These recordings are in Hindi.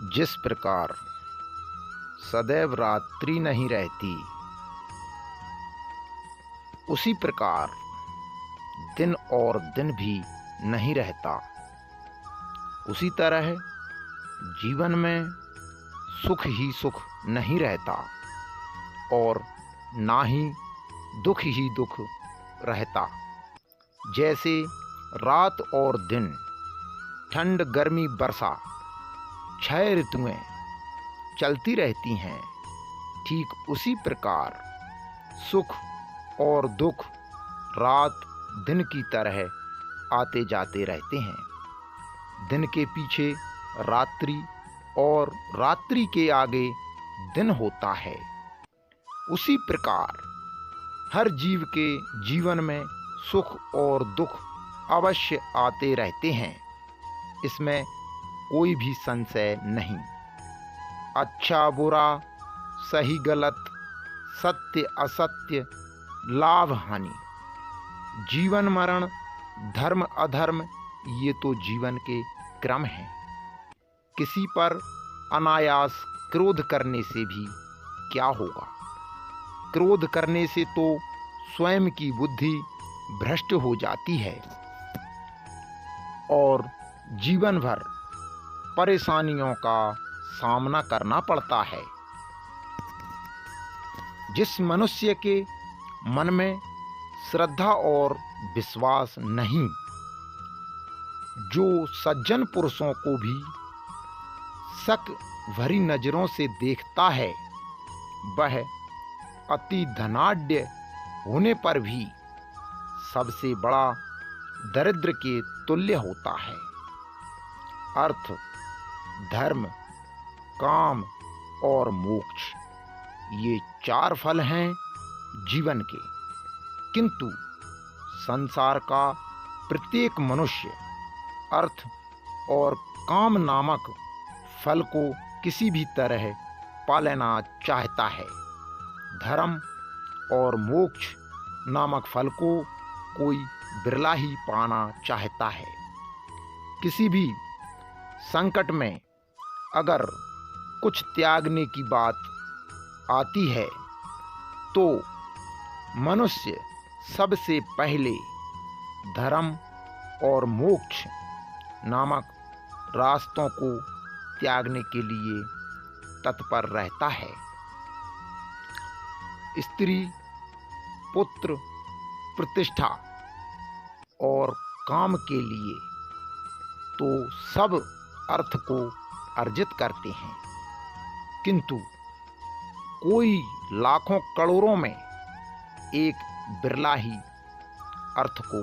जिस प्रकार सदैव रात्रि नहीं रहती, उसी प्रकार दिन और दिन भी नहीं रहता। उसी तरह जीवन में सुख ही सुख नहीं रहता और ना ही दुख ही दुख रहता। जैसे रात और दिन, ठंड गर्मी वर्षा 6 ऋतुएं चलती रहती हैं, ठीक उसी प्रकार सुख और दुख रात दिन की तरह आते जाते रहते हैं। दिन के पीछे रात्रि और रात्रि के आगे दिन होता है। उसी प्रकार हर जीव के जीवन में सुख और दुख अवश्य आते रहते हैं, इसमें कोई भी संशय नहीं। अच्छा बुरा, सही गलत, सत्य असत्य, लाभ हानि, जीवन मरण, धर्म अधर्म, ये तो जीवन के क्रम हैं। किसी पर अनायास क्रोध करने से भी क्या होगा? क्रोध करने से तो स्वयं की बुद्धि भ्रष्ट हो जाती है और जीवन भर परेशानियों का सामना करना पड़ता है। जिस मनुष्य के मन में श्रद्धा और विश्वास नहीं, जो सज्जन पुरुषों को भी शक भरी नजरों से देखता है, वह अति धनाढ्य होने पर भी सबसे बड़ा दरिद्र के तुल्य होता है। अर्थ, धर्म, काम और मोक्ष, ये 4 फल हैं जीवन के। किंतु संसार का प्रत्येक मनुष्य अर्थ और काम नामक फल को किसी भी तरह पा लेना चाहता है। धर्म और मोक्ष नामक फल को कोई बिरला ही पाना चाहता है। किसी भी संकट में अगर कुछ त्यागने की बात आती है, तो मनुष्य सबसे पहले धर्म और मोक्ष नामक रास्तों को त्यागने के लिए तत्पर रहता है। स्त्री, पुत्र, प्रतिष्ठा और काम के लिए तो सब अर्थ को अर्जित करते हैं, किंतु कोई लाखों करोड़ों में एक बिरला ही अर्थ को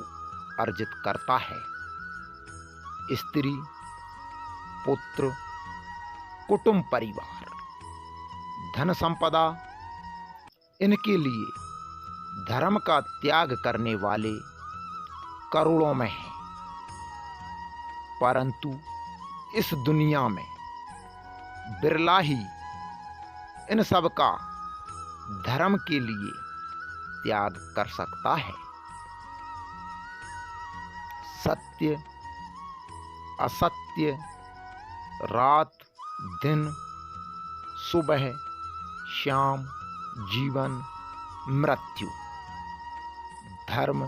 अर्जित करता है। स्त्री, पुत्र, कुटुंब परिवार, धन संपदा, इनके लिए धर्म का त्याग करने वाले करोड़ों में हैं, परंतु इस दुनिया में बिरला ही इन सब का धर्म के लिए त्याग कर सकता है। सत्य असत्य, रात दिन, सुबह शाम, जीवन मृत्यु, धर्म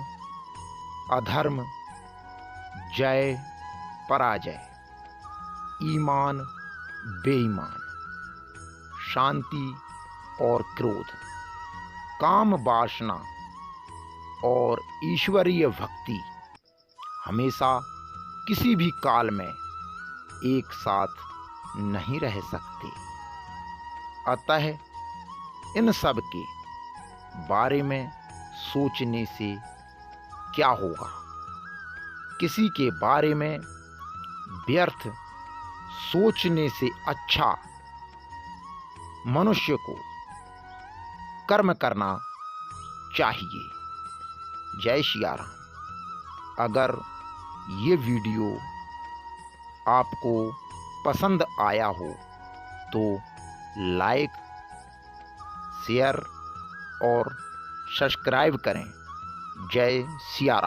अधर्म, जय पराजय, ईमान बेईमान, शांति और क्रोध, काम वासना और ईश्वरीय भक्ति हमेशा किसी भी काल में एक साथ नहीं रह सकते। अतः इन सब के बारे में सोचने से क्या होगा? किसी के बारे में व्यर्थ सोचने से अच्छा मनुष्य को कर्म करना चाहिए। जय सिया राम। अगर ये वीडियो आपको पसंद आया हो तो लाइक, शेयर और सब्सक्राइब करें। जय सिया राम।